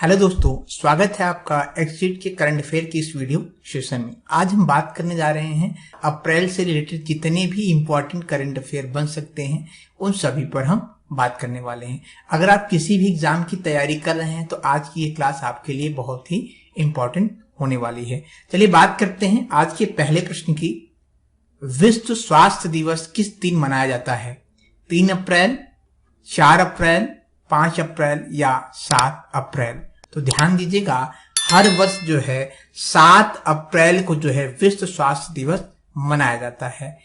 Hello दोस्तों, स्वागत है आपका एक्सिट के करंट अफेयर की इस वीडियो सेशन में। आज हम बात करने जा रहे हैं अप्रैल से रिलेटेड जितने भी इंपॉर्टेंट करंट अफेयर बन सकते हैं उन सभी पर हम बात करने वाले हैं। अगर आप किसी भी एग्जाम की तैयारी कर रहे हैं तो आज की ये क्लास आपके लिए बहुत ही इंपॉर्टेंट होने वाली है। चलिए बात करते हैं आज के पहले प्रश्न की। विश्व स्वास्थ्य दिवस किस दिन मनाया जाता है? 3 अप्रैल, 4 अप्रैल, 5 अप्रैल या 7 अप्रैल? तो ध्यान दीजिएगा, हर वर्ष जो है 7 अप्रैल को जो है विश्व स्वास्थ्य दिवस मनाया जाता है।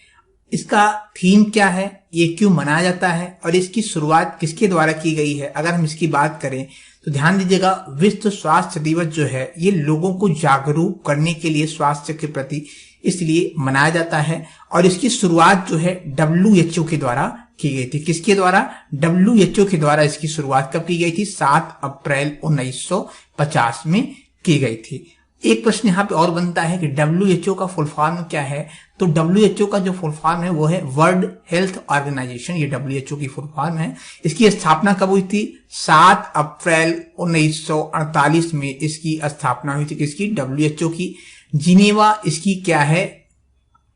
इसका थीम क्या है, ये क्यों मनाया जाता है और इसकी शुरुआत किसके द्वारा की गई है? अगर हम इसकी बात करें तो ध्यान दीजिएगा, विश्व स्वास्थ्य दिवस जो है ये लोगों को जागरूक करने के लिए स्वास्थ्य के प्रति इसलिए मनाया जाता है और इसकी शुरुआत जो है WHO के द्वारा की गई थी। किसके द्वारा? WHO के द्वारा इसकी शुरुआत कब की गई थी? 7 अप्रैल 1950 में की गई थी। एक प्रश्न यहाँ पे और बनता है कि WHO का फुल फॉर्म क्या है? तो WHO का जो फुल फॉर्म है वो है वर्ल्ड हेल्थ ऑर्गेनाइजेशन। ये WHO की फुल फॉर्म है। इसकी स्थापना कब हुई थी? 7 अप्रैल 1948 में इसकी स्थापना हुई थी। किसकी? WHO की। जिनेवा इसकी क्या है?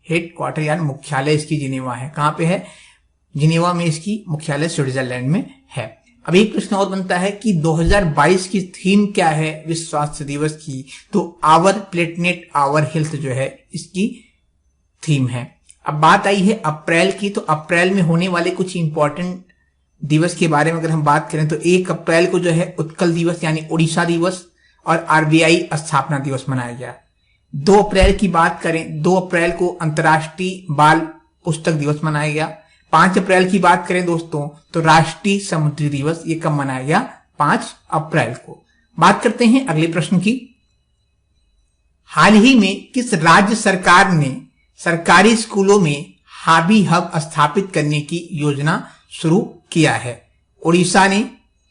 हेड क्वार्टर यानी मुख्यालय इसकी जिनेवा है। कहाँ पे है? जिनेवा में इसकी मुख्यालय स्विट्जरलैंड में है। अब एक प्रश्न और बनता है कि 2022 की थीम क्या है विश्व स्वास्थ्य दिवस की? तो आवर प्लेटनेट आवर हेल्थ जो है इसकी थीम है। अब बात आई है अप्रैल की, तो अप्रैल में होने वाले कुछ इंपॉर्टेंट दिवस के बारे में अगर हम बात करें तो 1 अप्रैल को जो है उत्कल दिवस यानी ओडिशा दिवस और RBI स्थापना दिवस मनाया गया। 2 अप्रैल की बात करें, 2 अप्रैल को अंतर्राष्ट्रीय बाल पुस्तक दिवस मनाया गया। 5 अप्रैल की बात करें दोस्तों तो राष्ट्रीय समुद्री दिवस, ये कब मनाया गया? 5 अप्रैल को। बात करते हैं अगले प्रश्न की। हाल ही में किस राज्य सरकार ने सरकारी स्कूलों में हॉबी हब स्थापित करने की योजना शुरू किया है? उड़ीसा ने,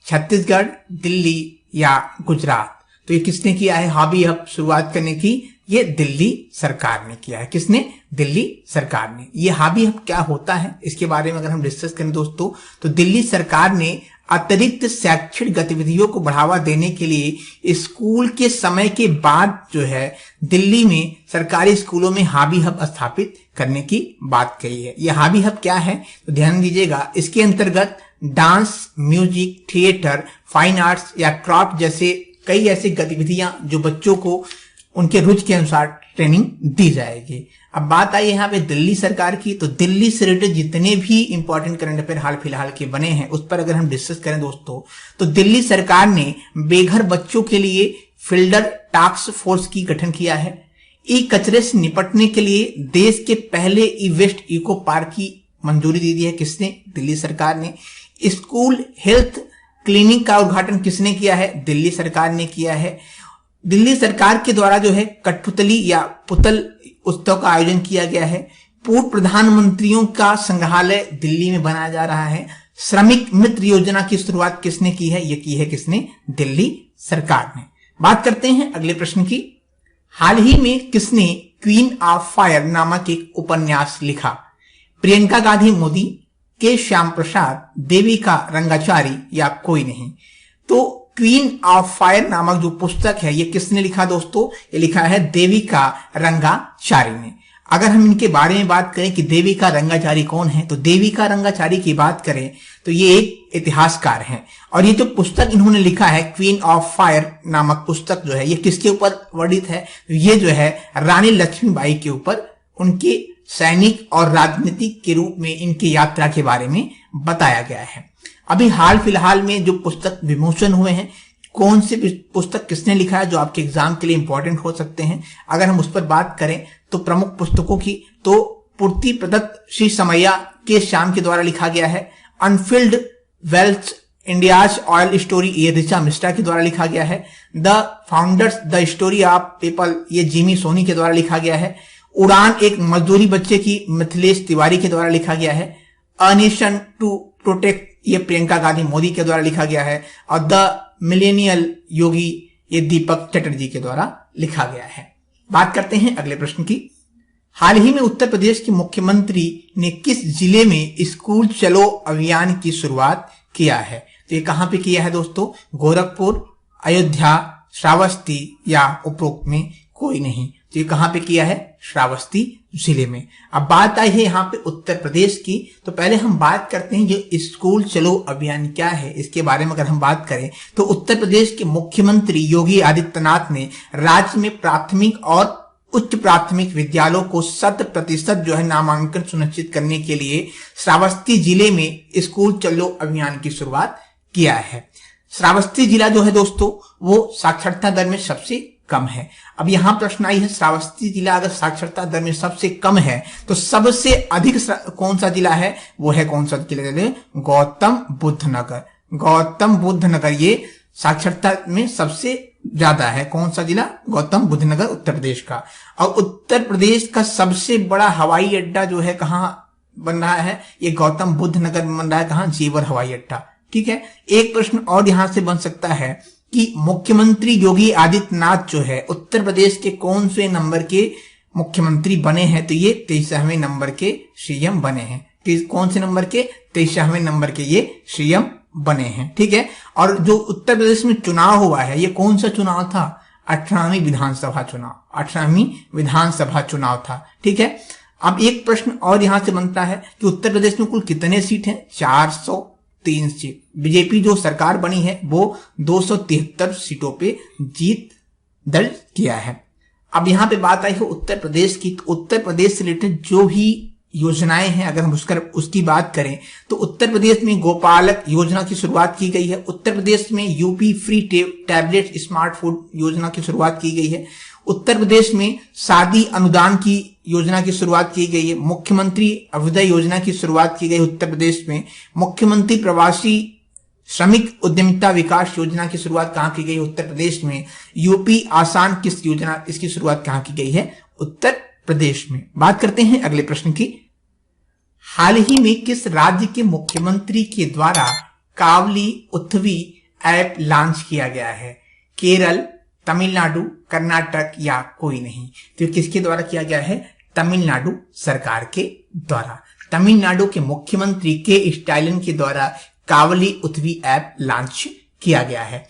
छत्तीसगढ़, दिल्ली या गुजरात? तो ये किसने किया है हॉबी हब शुरुआत करने की? ये दिल्ली सरकार ने किया है। किसने? दिल्ली सरकार ने। ये हॉबी हब क्या होता है इसके बारे में अगर हम डिस्कस करें दोस्तों तो दिल्ली सरकार ने अतिरिक्त शैक्षणिक गतिविधियों को बढ़ावा देने के लिए स्कूल के समय के बाद जो है दिल्ली में सरकारी स्कूलों में हॉबी हब स्थापित करने की बात कही है। यह हॉबी हब क्या है तो ध्यान दीजिएगा, इसके अंतर्गत dance, music, theatre, fine arts या क्राफ्ट जैसे कई ऐसी गतिविधियां जो बच्चों को उनके रुचि के अनुसार ट्रेनिंग दी जाएगी। अब बात आई यहाँ पे दिल्ली सरकार की, तो दिल्ली से रिलेटेड जितने भी इंपॉर्टेंट करंट अफेयर हाल फिलहाल के बने हैं उस पर अगर हम डिस्कस करें दोस्तों तो दिल्ली सरकार ने बेघर बच्चों के लिए फिल्डर टास्क फोर्स की गठन किया है। ई कचरे से निपटने के लिए देश के पहले ई वेस्ट इको पार्क की मंजूरी दे दी है। किसने? दिल्ली सरकार ने। स्कूल हेल्थ क्लिनिक का उद्घाटन किसने किया है? दिल्ली सरकार ने किया है। दिल्ली सरकार के द्वारा जो है कठपुतली या पुतल उत्सव का आयोजन किया गया है। पूर्व प्रधानमंत्रियों का संग्रहालय दिल्ली में बनाया जा रहा है। श्रमिक मित्र योजना की शुरुआत किसने की है? ये की है किसने? दिल्ली सरकार ने। बात करते हैं अगले प्रश्न की। हाल ही में किसने क्वीन ऑफ फायर नामक एक उपन्यास लिखा? प्रियंका गांधी मोदी, के श्याम प्रसाद, देविका रंगाचारी या कोई नहीं? तो क्वीन ऑफ फायर नामक जो पुस्तक है ये किसने लिखा दोस्तों? ये लिखा है देविका रंगाचारी ने। अगर हम इनके बारे में बात करें कि देविका रंगाचारी कौन है तो देविका रंगाचारी की बात करें तो ये एक इतिहासकार हैं और ये जो पुस्तक इन्होंने लिखा है क्वीन ऑफ फायर नामक पुस्तक जो है ये किसके ऊपर वर्णित है? ये जो है रानी लक्ष्मीबाई के ऊपर, उनके सैनिक और राजनीतिक के रूप में इनकी यात्रा के बारे में बताया गया है। अभी हाल फिलहाल में जो पुस्तक विमोचन हुए हैं, कौन सी पुस्तक किसने लिखा है जो आपके एग्जाम के लिए इंपॉर्टेंट हो सकते हैं? अगर हम उस पर बात करें तो प्रमुख पुस्तकों की तो पूर्ति प्रदत्त श्री समैया के श्याम के द्वारा लिखा गया है। Anfield wealth India's oil story ये ऋचा मिश्रा के द्वारा लिखा गया है। The founders the story of people ये जिमी सोनी के द्वारा लिखा गया है। उड़ान एक मजदूरी बच्चे की मिथिलेश तिवारी के द्वारा लिखा गया है। अ नेशन टू प्रोटेक्ट ये प्रियंका गांधी मोदी के द्वारा लिखा गया है और द मिलेनियल योगी ये दीपक चटर्जी के द्वारा लिखा गया है। बात करते हैं अगले प्रश्न की। हाल ही में उत्तर प्रदेश के मुख्यमंत्री ने किस जिले में स्कूल चलो अभियान की शुरुआत किया है? तो ये कहां पे किया है दोस्तों? गोरखपुर, अयोध्या, श्रावस्ती या उपरोक्त में कोई नहीं। तो ये कहां पे किया है? श्रावस्ती जिले में। अब बात आई है यहाँ पे उत्तर प्रदेश की। तो पहले हम बात करते हैं जो स्कूल चलो अभियान क्या है, इसके बारे में अगर हम बात करें तो उत्तर प्रदेश के मुख्यमंत्री योगी आदित्यनाथ ने राज्य में प्राथमिक और उच्च प्राथमिक विद्यालयों को 100% जो है नामांकन सुनिश्चित करने के लिए श्रावस्ती जिले में स्कूल चलो अभियान की शुरुआत किया है। श्रावस्ती जिला जो है दोस्तों वो साक्षरता दर में सबसे कम है। अब यहां प्रश्न आई है, श्रावस्ती जिला अगर साक्षरता दर में सबसे कम है तो सबसे अधिक कौन सा जिला है? वो है कौन सा जिला? गौतम बुद्ध नगर। गौतम बुद्ध नगर ये साक्षरता में सबसे ज्यादा है। कौन सा जिला? गौतम बुद्ध नगर, उत्तर प्रदेश का। और उत्तर प्रदेश का सबसे बड़ा हवाई अड्डा जो है कहां बन रहा है? ये गौतम बुद्ध नगर में बन रहा है। कहां? जेवर हवाई अड्डा। ठीक है। एक प्रश्न और यहां से बन सकता है कि मुख्यमंत्री योगी आदित्यनाथ जो है उत्तर प्रदेश के कौन से नंबर के मुख्यमंत्री बने हैं? तो ये 23वें नंबर के सीएम बने हैं। कौन से नंबर के? 23वें नंबर के ये सीएम बने हैं। ठीक है। और जो उत्तर प्रदेश में चुनाव हुआ है ये कौन सा चुनाव था? 18वीं विधानसभा चुनाव। 18वीं विधानसभा चुनाव था। ठीक है। अब एक प्रश्न और यहां से बनता है कि उत्तर प्रदेश में कुल कितने सीट हैं? 403 सीट। बीजेपी जो सरकार बनी है वो 273 सीटों पे जीत दर्ज किया है। अब यहां पे बात आई है उत्तर प्रदेश की। तो उत्तर प्रदेश से रिलेटेड जो भी योजनाएं हैं अगर हम उसकी बात करें तो उत्तर प्रदेश में गोपालक योजना की शुरुआत की गई है। उत्तर प्रदेश में यूपी फ्री टैबलेट स्मार्टफोन योजना की शुरुआत की गई है। उत्तर प्रदेश में शादी अनुदान की योजना की शुरुआत की गई है। मुख्यमंत्री अभ्युदय योजना की शुरुआत की गई उत्तर प्रदेश में। मुख्यमंत्री प्रवासी श्रमिक उद्यमिता विकास योजना की शुरुआत कहां की गई? उत्तर प्रदेश में। यूपी आसान किस्त योजना, इसकी शुरुआत कहां की गई है? उत्तर प्रदेश में। बात करते हैं अगले प्रश्न की। हाल ही में किस राज्य के मुख्यमंत्री के द्वारा कावली उथवी ऐप लॉन्च किया गया है? केरल, तमिलनाडु, कर्नाटक या कोई नहीं? तो किसके द्वारा किया गया है? तमिलनाडु सरकार के द्वारा। तमिलनाडु के मुख्यमंत्री के स्टालिन के द्वारा कावली उथवी ऐप लॉन्च किया गया है।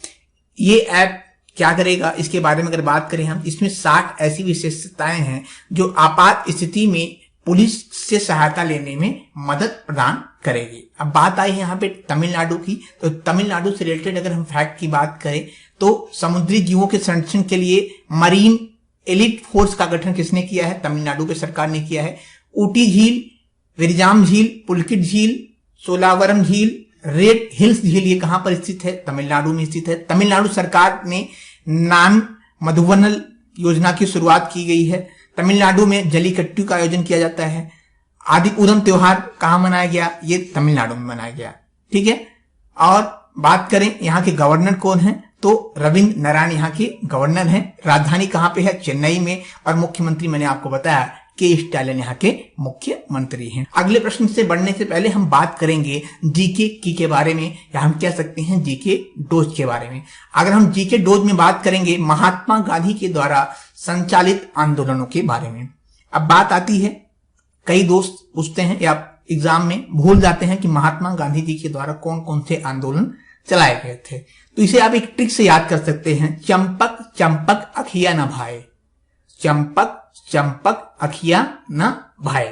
ये ऐप क्या करेगा इसके बारे में अगर बात करें हम, इसमें 60 ऐसी विशेषताएं हैं जो आपात स्थिति में पुलिस से सहायता लेने में मदद प्रदान करेगी। अब बात आई है यहाँ पे तमिलनाडु की। तो तमिलनाडु से रिलेटेड अगर हम फैक्ट की बात करें तो समुद्री जीवों के संरक्षण के लिए मरीन एलिट फोर्स का गठन किसने किया है? तमिलनाडु की सरकार ने किया है। ऊटी झील, विरजाम झील, पुलकित झील, सोलावरम झील, रेड हिल्स झील ये कहां पर स्थित है? तमिलनाडु में स्थित है। तमिलनाडु सरकार ने नान मधुवनल योजना की शुरुआत की गई है। तमिलनाडु में जल्लीकट्टू का आयोजन किया जाता है। आदि उदम त्योहार कहां मनाया गया? ये तमिलनाडु में मनाया गया। ठीक है। और बात करें यहाँ के गवर्नर कौन है तो रविंद्र नारायण यहाँ के गवर्नर हैं। राजधानी कहां पे है? चेन्नई में। और मुख्यमंत्री मैंने आपको बताया के स्टालिन यहाँ के मुख्यमंत्री हैं। अगले प्रश्न से बढ़ने से पहले हम बात करेंगे जीके की के बारे में, या हम कह सकते हैं जीके डोज के बारे में। अगर हम जीके डोज में बात करेंगे महात्मा गांधी के द्वारा संचालित आंदोलनों के बारे में। अब बात आती है, कई दोस्त पूछते हैं या एग्जाम में भूल जाते हैं कि महात्मा गांधी जी के द्वारा कौन कौन से आंदोलन चलाए गए थे। तो इसे आप एक ट्रिक से याद कर सकते हैं, चंपक चंपक अखिया न भाए। चंपक चंपक अखिया न भाए।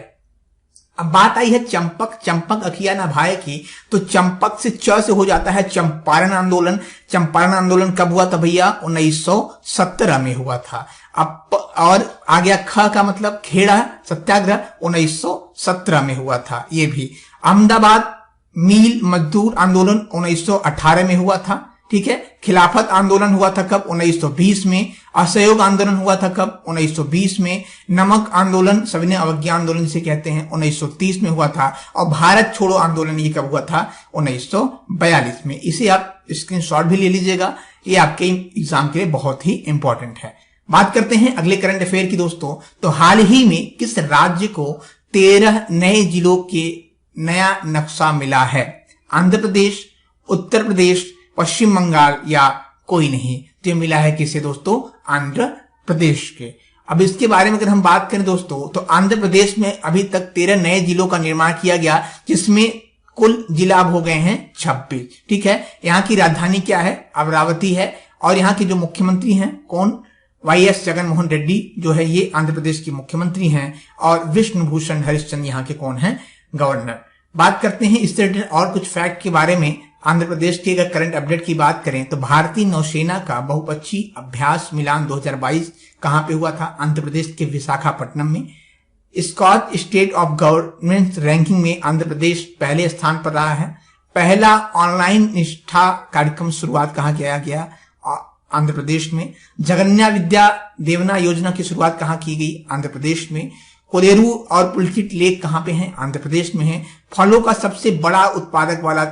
अब बात आई है चंपक चंपक अखिया न भाए की। तो चंपक से च से हो जाता है चंपारण आंदोलन। चंपारण आंदोलन कब हुआ था भैया? 1917 में हुआ था। अब और आ गया ख का मतलब खेड़ा सत्याग्रह, 1917 में हुआ था ये भी। अहमदाबाद मील मजदूर आंदोलन 1918 में हुआ था। ठीक है। खिलाफत आंदोलन हुआ था कब? 1920 में। असहयोग आंदोलन हुआ था कब? 1920 में। नमक आंदोलन, सविनय अवज्ञा आंदोलन जिसे कहते हैं, 1930 में हुआ था। और भारत छोड़ो आंदोलन ये कब हुआ था? 1942 में। इसे आप स्क्रीनशॉट भी ले लीजिएगा, ये आपके एग्जाम के लिए बहुत ही इंपॉर्टेंट है। बात करते हैं अगले करंट अफेयर की दोस्तों। तो हाल ही में किस राज्य को 13 नए जिलों के नया नक्शा मिला है? आंध्र प्रदेश, उत्तर प्रदेश, पश्चिम बंगाल या कोई नहीं? जो मिला है किसे दोस्तों? आंध्र प्रदेश के। अब इसके बारे में अगर हम बात करें दोस्तों तो आंध्र प्रदेश में अभी तक 13 नए जिलों का निर्माण किया गया, जिसमें कुल जिला हो गए हैं 26। ठीक है। यहाँ की राजधानी क्या है? अमरावती है। और यहाँ के जो मुख्यमंत्री हैं कौन, YS जगनमोहन रेड्डी जो है ये आंध्र प्रदेश के मुख्यमंत्री हैं, और विष्णु भूषण हरिश्चंद्र यहाँ के कौन हैं, गवर्नर। बात करते हैं इससे रिलेटेड और कुछ फैक्ट के बारे में। आंध्र प्रदेश के अगर करंट अपडेट की बात करें तो भारतीय नौसेना का बहुपक्षीय अभ्यास मिलान 2022 कहां पे हुआ था, आंध्र प्रदेश के विशाखापट्टनम में। Skoch state of governance ranking में आंध्र प्रदेश पहले स्थान पर रहा है। पहला ऑनलाइन निष्ठा कार्यक्रम शुरुआत कहां किया गया, आंध्र प्रदेश में। जगन्या विद्या देवना योजना की शुरुआत कहां की गई, आंध्र प्रदेश में। कोलेरू और पुलकित लेक कहां पे हैं, आंध्र प्रदेश में है। फलों का सबसे बड़ा उत्पादक वाला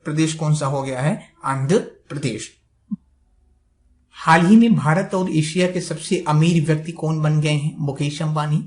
प्रदेश कौन सा हो गया है, आंध्र प्रदेश। हाल ही में भारत और एशिया के सबसे अमीर व्यक्ति कौन बन गए हैं, मुकेश अंबानी,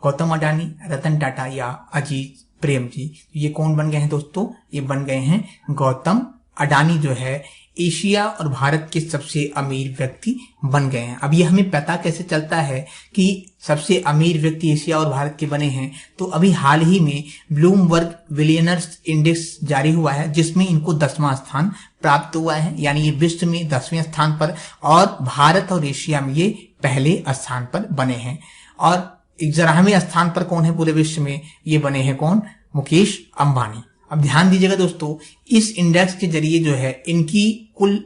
गौतम अडानी, रतन टाटा या अजीत प्रेम जी। ये कौन बन गए हैं दोस्तों, ये बन गए हैं गौतम अडानी जो है एशिया और भारत के सबसे अमीर व्यक्ति बन गए हैं। अब ये हमें पता कैसे चलता है कि सबसे अमीर व्यक्ति एशिया और भारत के बने हैं, तो अभी हाल ही में ब्लूमबर्ग बिलियनर्स इंडेक्स जारी हुआ है जिसमें इनको 10वां स्थान प्राप्त हुआ है, यानी ये विश्व में 10वें स्थान पर, और भारत और एशिया में ये पहले स्थान पर बने हैं। और 11वें स्थान पर कौन है पूरे विश्व में, ये बने हैं कौन, मुकेश अंबानी। अब ध्यान दीजिएगा दोस्तों, इस इंडेक्स के जरिए जो है इनकी कुल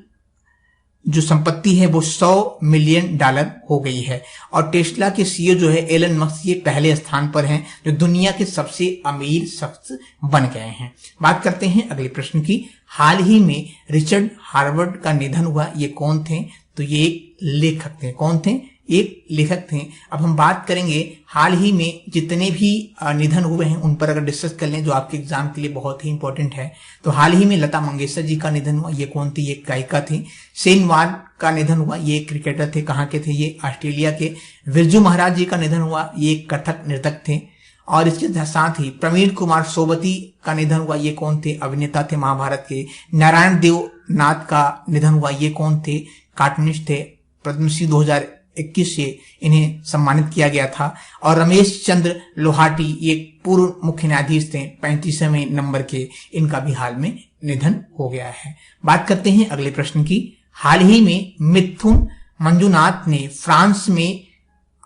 जो संपत्ति है वो $100 मिलियन हो गई है। और टेस्ला के सीईओ जो है एलन मस्क ये पहले स्थान पर हैं जो दुनिया के सबसे अमीर शख्स बन गए हैं। बात करते हैं अगले प्रश्न की। हाल ही में रिचर्ड हार्वर्ड का निधन हुआ, ये कौन थे, तो ये एक लेखक थे। कौन थे, एक लेखक थे। अब हम बात करेंगे हाल ही में जितने भी निधन हुए हैं उन पर अगर डिस्कस कर लें जो आपके एग्जाम के लिए बहुत ही इंपॉर्टेंट है। तो हाल ही में लता मंगेशकर जी का निधन हुआ, ये कौन थी, ये गायिका थी। शेन वार्न का निधन हुआ, ये एक क्रिकेटर थे। कहाँ के थे, ये ऑस्ट्रेलिया के। बिरजू महाराज जी का निधन हुआ, ये एक कथक नृतक थे। और इसके साथ ही प्रवीण कुमार सोबती का निधन हुआ, ये कौन थे, अभिनेता थे महाभारत के। नारायण देव नाथ का निधन हुआ, ये कौन थे, कार्टूनिस्ट थे। पद्मश्री 2021 से इन्हें सम्मानित किया गया था। और रमेश चंद्र लोहाटी ये पूर्व मुख्य न्यायाधीश थे, 35वें नंबर के, इनका भी हाल में निधन हो गया है। बात करते हैं अगले प्रश्न की। हाल ही में मिथुन मंजुनाथ ने फ्रांस में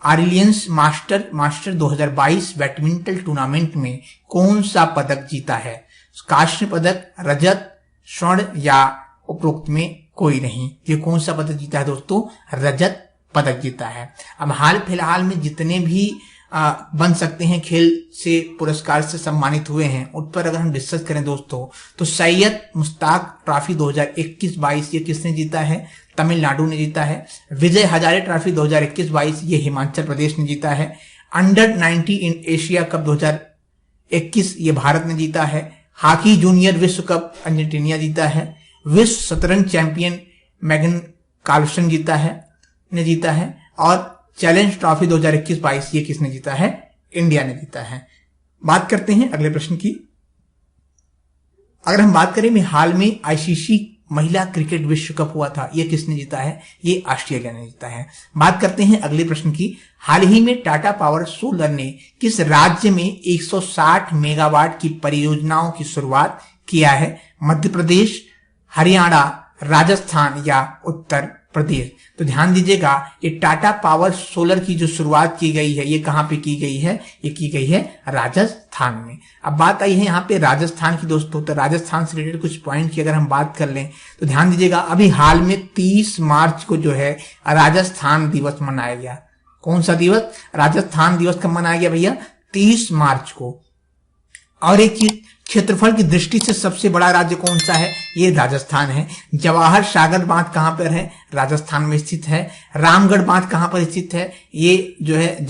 आर्लियंस मास्टर 2022 बैडमिंटन टूर्नामेंट में कौन सा पदक जीता है, कांस्य पदक, रजत, स्वर्ण या उपरोक्त में कोई नहीं। ये कौन सा पदक जीता है दोस्तों, रजत पदक जीता है। अब हाल फिलहाल में जितने भी बन सकते हैं खेल से पुरस्कार से सम्मानित हुए हैं उन पर अगर हम डिस्कस करें दोस्तों, तो सैयद मुश्ताक ट्रॉफी 2021-22 ये किसने जीता है, तमिलनाडु ने जीता है। विजय हजारे ट्रॉफी 2021-22 ये हिमाचल प्रदेश ने जीता है। अंडर 19 एशिया कप 2021 ये भारत ने जीता है। हॉकी जूनियर विश्व कप अर्जेंटीना जीता है। विश्व शतरंज चैंपियन मैग्न कार्लसन ने जीता है। और चैलेंज ट्रॉफी 2021-22 ये किसने जीता है, इंडिया ने जीता है। बात करते हैं अगले प्रश्न की। अगर हम बात करें हाल में आईसीसी महिला क्रिकेट विश्व कप हुआ था, ये किसने जीता है, ये ऑस्ट्रेलिया ने जीता है। बात करते हैं अगले प्रश्न की। हाल ही में टाटा पावर सोलर ने किस राज्य में 160 मेगावाट की परियोजनाओं की शुरुआत किया है, मध्य प्रदेश, हरियाणा, राजस्थान या उत्तर प्रदेश। तो ध्यान दीजिएगा, ये टाटा पावर सोलर की जो शुरुआत की गई है ये कहां पे की गई है, ये की गई है राजस्थान में। अब बात आई है यहाँ पे राजस्थान की दोस्तों, तो राजस्थान से रिलेटेड कुछ पॉइंट की अगर हम बात कर लें तो ध्यान दीजिएगा, अभी हाल में 30 मार्च को जो है राजस्थान दिवस मनाया गया। कौन सा दिवस, राजस्थान दिवस कब मनाया गया भैया, 30 मार्च को। और एक चीज, क्षेत्रफल की दृष्टि से सबसे बड़ा राज्य कौन सा है, ये राजस्थान है। जवाहर सागर बांध कहां पर है, राजस्थान में स्थित है। रामगढ़ बांध कहां पर स्थित है, ये जो है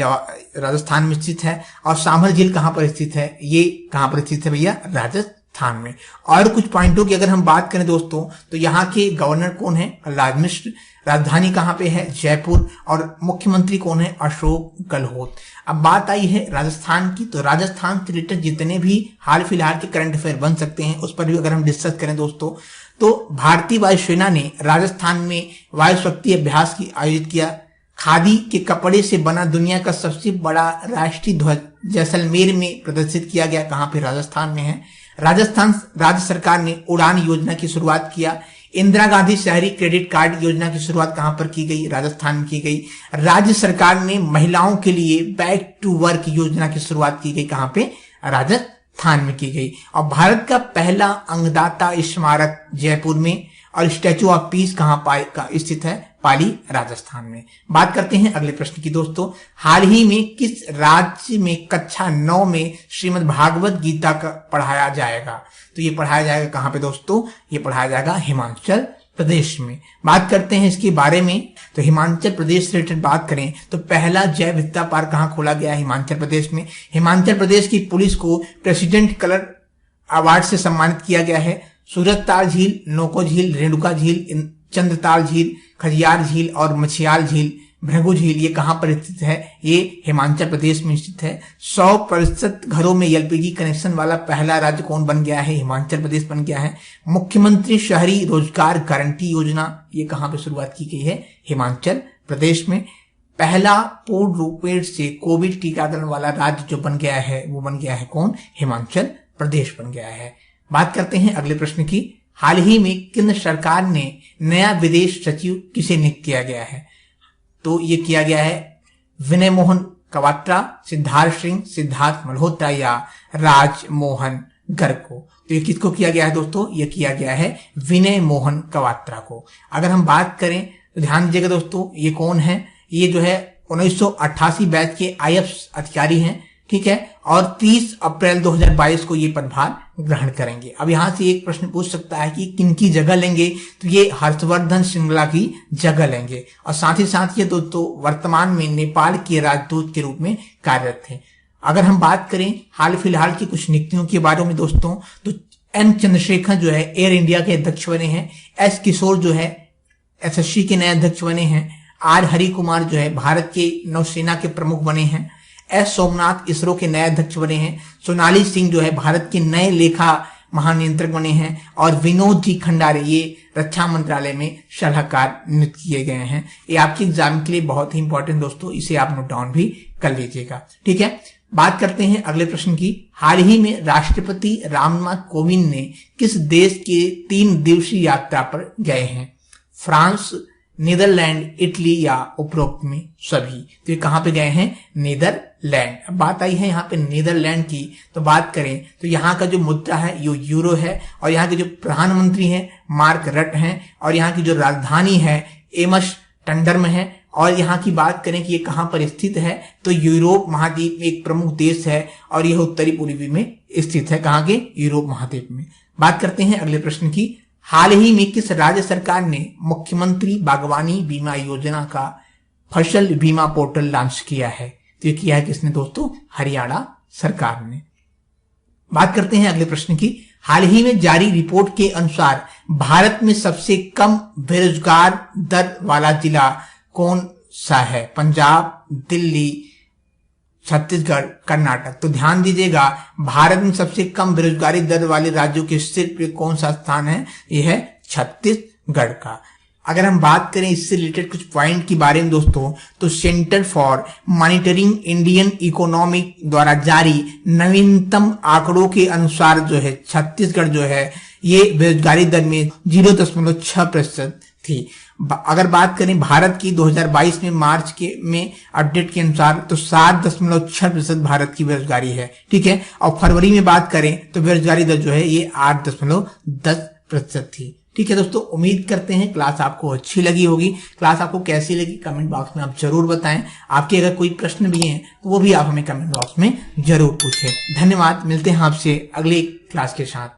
राजस्थान में स्थित है। और सांभर झील कहां पर स्थित है, ये कहां पर स्थित है भैया, राजस्थान में। और कुछ पॉइंटों की अगर हम बात करें दोस्तों, तो यहाँ के गवर्नर कौन है, कलराज मिश्र। राजधानी कहां पे है, जयपुर। और मुख्यमंत्री कौन है, अशोक गहलोत। अब बात आई है राजस्थान की, तो राजस्थान से रिलेटेड जितने भी हाल फिलहाल के करंट अफेयर बन सकते हैं उस पर भी अगर हम डिस्कस करें दोस्तों, तो भारतीय वायुसेना ने राजस्थान में वायु शक्ति अभ्यास की आयोजित किया। खादी के कपड़े से बना दुनिया का सबसे बड़ा राष्ट्रीय ध्वज जैसलमेर में प्रदर्शित किया गया, कहां पे, राजस्थान में है। राजस्थान राज्य सरकार ने उड़ान योजना की शुरुआत किया। इंदिरा गांधी शहरी क्रेडिट कार्ड योजना की शुरुआत कहां पर की गई? राजस्थान में की गई। राज्य सरकार ने महिलाओं के लिए बैक टू वर्क योजना की शुरुआत की गई कहां पे? राजस्थान में की गई। और भारत का पहला अंगदाता स्मारक जयपुर में, और स्टैचू ऑफ पीस कहां स्थित है? पाली, राजस्थान में। बात करते हैं अगले प्रश्न की दोस्तों। हाल ही में किस राज्य में कक्षा 9 में श्रीमद् भागवत गीता का पढ़ाया जाएगा? तो ये पढ़ाया जाएगा कहां पे दोस्तों? ये पढ़ाया जाएगा हिमाचल प्रदेश में। बात करते हैं इसके बारे में, तो हिमाचल प्रदेश से रिलेटेड बात करें तो पहला जैव विविधता पार्क कहां खोला गया है? हिमाचल प्रदेश में। हिमाचल प्रदेश की पुलिस को प्रेसिडेंट कलर अवार्ड से सम्मानित किया गया है। सूरजताल झील, नौको झील, रेणुका झील, चंद्रताल झील, खजियार झील और मछियाल झील, भृगु झील, ये कहां पर स्थित है? ये हिमाचल प्रदेश में स्थित है। 100% घरों में एलपीजी कनेक्शन वाला पहला राज्य कौन बन गया है? हिमाचल प्रदेश बन गया है। मुख्यमंत्री शहरी रोजगार गारंटी योजना, ये कहां पर शुरुआत की गई है? हिमाचल प्रदेश में। पहला पूर्ण रूपेण से कोविड टीकाकरण वाला राज्य जो बन गया है वो बन गया है कौन? हिमाचल प्रदेश बन गया है। बात करते हैं अगले प्रश्न की। हाल ही में केंद्र सरकार ने नया विदेश सचिव किसे नियुक्त किया गया है? तो ये किया गया है विनय मोहन क्वात्रा, सिद्धार्थ सिंह, सिद्धार्थ मल्होत्रा या राज मोहन गर्ग को। तो ये किसको किया गया है दोस्तों? ये किया गया है विनय मोहन क्वात्रा को। अगर हम बात करें तो ध्यान दीजिएगा दोस्तों, ये कौन है? ये जो है 1988 बैच के आईएएस अधिकारी हैं, ठीक है, और 30 अप्रैल 2022 को ये पदभार ग्रहण करेंगे। अब यहां से एक प्रश्न पूछ सकता है कि किनकी जगह लेंगे? तो ये हर्षवर्धन श्रृंगला की जगह लेंगे। और साथ ही साथ ये दोस्तों वर्तमान में नेपाल के राजदूत के रूप में कार्यरत थे। अगर हम बात करें हाल फिलहाल की कुछ नियुक्तियों के बारे में दोस्तों, तो एन चंद्रशेखर जो है एयर इंडिया के अध्यक्ष बने हैं। एस किशोर जो है एसएससी के नए अध्यक्ष बने हैं। आर हरि कुमार जो है भारत के नौसेना के प्रमुख बने हैं। एस सोमनाथ इसरो के नए अध्यक्ष बने हैं। सोनाली सिंह जो है भारत के नए लेखा महानियंत्रक बने हैं। और विनोद जी खंडारे ये रक्षा मंत्रालय में सलाहकार नियुक्त किए गए हैं। ये आपके एग्जाम के लिए बहुत ही इंपॉर्टेंट दोस्तों, इसे आप नोट डाउन भी कर लीजिएगा, ठीक है। बात करते हैं अगले प्रश्न की। हाल ही में राष्ट्रपति रामनाथ कोविंद ने किस देश के 3 दिवसीय यात्रा पर गए हैं? फ्रांस, नीदरलैंड, इटली या उपरोक्त में सभी? तो ये कहां पे गए हैं? नीदरलैंड। अब बात आई है यहाँ पे नीदरलैंड की, तो बात करें तो यहाँ का जो मुद्रा है ये यूरो है, और यहाँ के जो प्रधानमंत्री हैं मार्क रट हैं, और यहाँ की जो राजधानी है एमस टंडर्म है। और यहाँ की बात करें कि ये कहां पर स्थित है, तो यूरोप महाद्वीप में एक प्रमुख देश है, और यह उत्तरी पूर्वी में स्थित है। कहां के? यूरोप महाद्वीप में। बात करते हैं अगले प्रश्न की। हाल ही में किस राज्य सरकार ने मुख्यमंत्री बागवानी बीमा योजना का फसल बीमा पोर्टल लॉन्च किया है? तो ये किया है किसने दोस्तों? हरियाणा सरकार ने। बात करते हैं अगले प्रश्न की। हाल ही में जारी रिपोर्ट के अनुसार भारत में सबसे कम बेरोजगार दर वाला जिला कौन सा है? पंजाब, दिल्ली, छत्तीसगढ़, कर्नाटक। तो ध्यान दीजिएगा, भारत में सबसे कम बेरोजगारी दर वाले राज्यों के शीर्ष पे कौन सा स्थान है? यह है छत्तीसगढ़ का। अगर हम बात करें इससे रिलेटेड कुछ पॉइंट के बारे में दोस्तों, तो centre for monitoring Indian economic द्वारा जारी नवीनतम आंकड़ों के अनुसार जो है छत्तीसगढ़ जो है ये बेरोजगारी दर में 0.6% थी। अगर बात करें भारत की 2022 में मार्च के में अपडेट के अनुसार, तो 7.6% भारत की बेरोजगारी है, ठीक है। और फरवरी में बात करें तो बेरोजगारी दर जो है ये 8.10% थी, ठीक है दोस्तों। उम्मीद करते हैं क्लास आपको अच्छी लगी होगी। क्लास आपको कैसी लगी कमेंट बॉक्स में आप जरूर बताएं। आपके अगर कोई प्रश्न भी हैं तो वो भी आप हमें कमेंट बॉक्स में जरूर पूछें। धन्यवाद, मिलते हैं आपसे अगली क्लास के साथ।